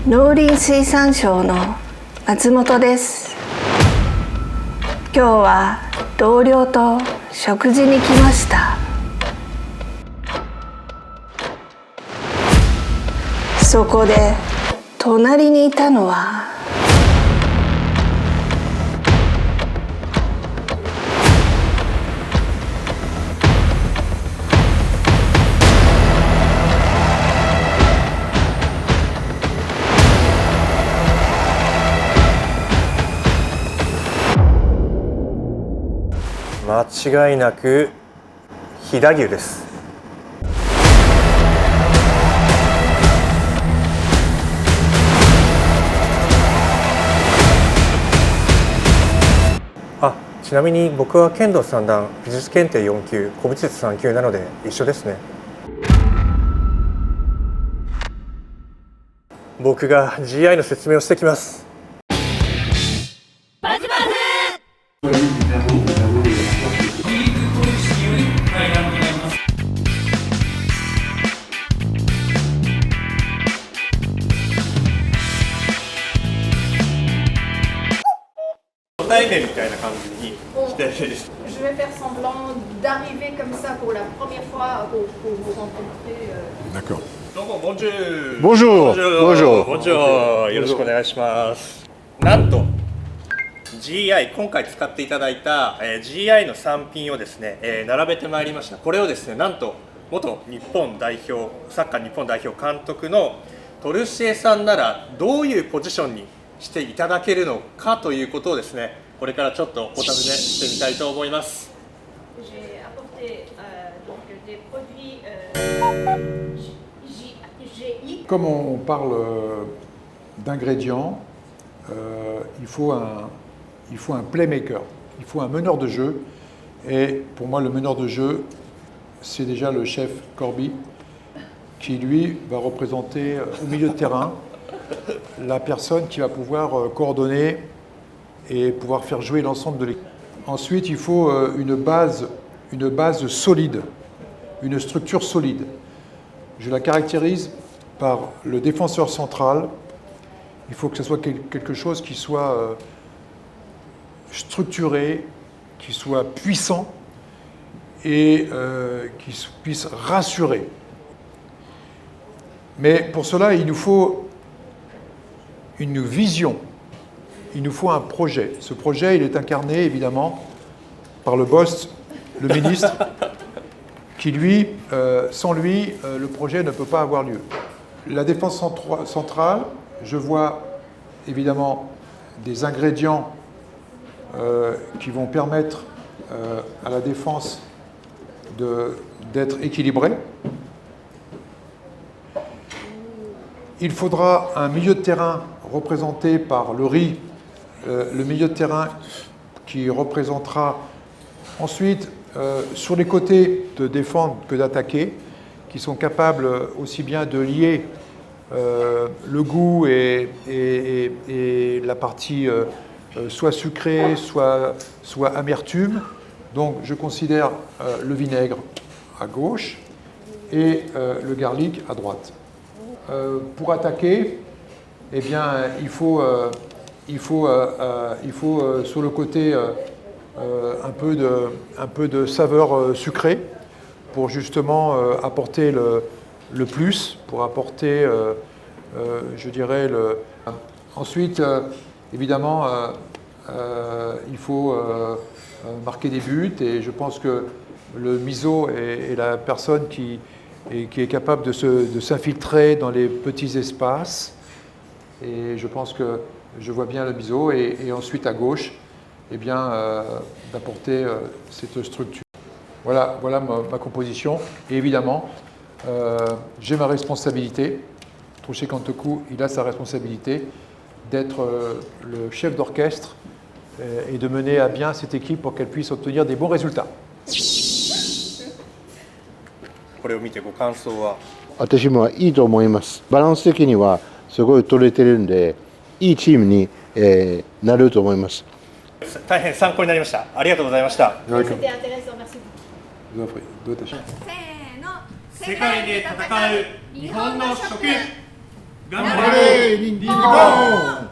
農林水産省の松本です。今日は同僚と食事に来ました。そこで隣にいたのは間違いなく飛騨牛です。ちなみに僕は剣道3段、美術検定4級、古美術3級なので一緒ですね。僕が GI の説明をしてきます。初対面みたいな感じにして。Je vais faire semblant d'arriver comme ça pour la première fois pour vous rencontrer. D'accord. Donc bonjour. Bonjour. Bonjour. Bonjour. よろしくお願いします。なんと GI 今回使っていただいた GI の産品をですね並べてまいりました。これをですねなんと元日本代表サッカー日本代表監督のトルシエさんならどういうポジションにしていただけるのかということをですねこれからちょっとお尋ねしてみたいと思います。Comme on parle d'ingrédients, il faut un playmaker, il faut un meneur de jeu. Et pour moi, le meneur de jeu, c'est déjà le chef Corby, qui lui va représenter au milieu de terrain la personne qui va pouvoir coordonner et pouvoir faire jouer l'ensemble de l'équipe. Ensuite, il faut une base solide, une structure solide. Je la caractérise par le défenseur central. Il faut que ce soit quelque chose qui soit structuré, qui soit puissant et qui puisse rassurer. Mais pour cela, il nous faut une vision, il nous faut un projet. Ce projet, il est incarné évidemment par le boss, le ministre, qui lui, sans lui, le projet ne peut pas avoir lieu. La défense centrale, je vois évidemment des ingrédients qui vont permettre à la défense d'être équilibrée. Il faudra un milieu de terrain représenté par le riz, le milieu de terrain qui représentera ensuite sur les côtés de défendre que d'attaquer, qui sont capables aussi bien de lier le goût et la partie soit sucrée, soit amertume. Donc je considère le vinaigre à gauche et le garlic à droite. Pour attaquer, eh bien, il faut sur le côté un peu de saveur sucrée pour justement apporter le plus, pour apporter, je dirais, Ensuite, évidemment, il faut marquer des buts et je pense que le miso est la personne qui est capable de s'infiltrer dans les petits espaces. Et je pense que je vois bien le miso et ensuite à gauche, eh bien, d'apporter cette structure. Voilà ma composition. Et évidemment, j'ai ma responsabilité. Trouché Kantoku, il a sa responsabilité d'être le chef d'orchestre et de mener à bien cette équipe pour qu'elle puisse obtenir des bons résultats. これを見てご感想は？私もいいと思います。バランス的にはすごい取れてるんで、いいチームに、なると思います。大変参考になりました。ありがとうございました。C'était intéressant, merci beaucoup. 世界で戦う日本の食。頑張れ。芸人リリコン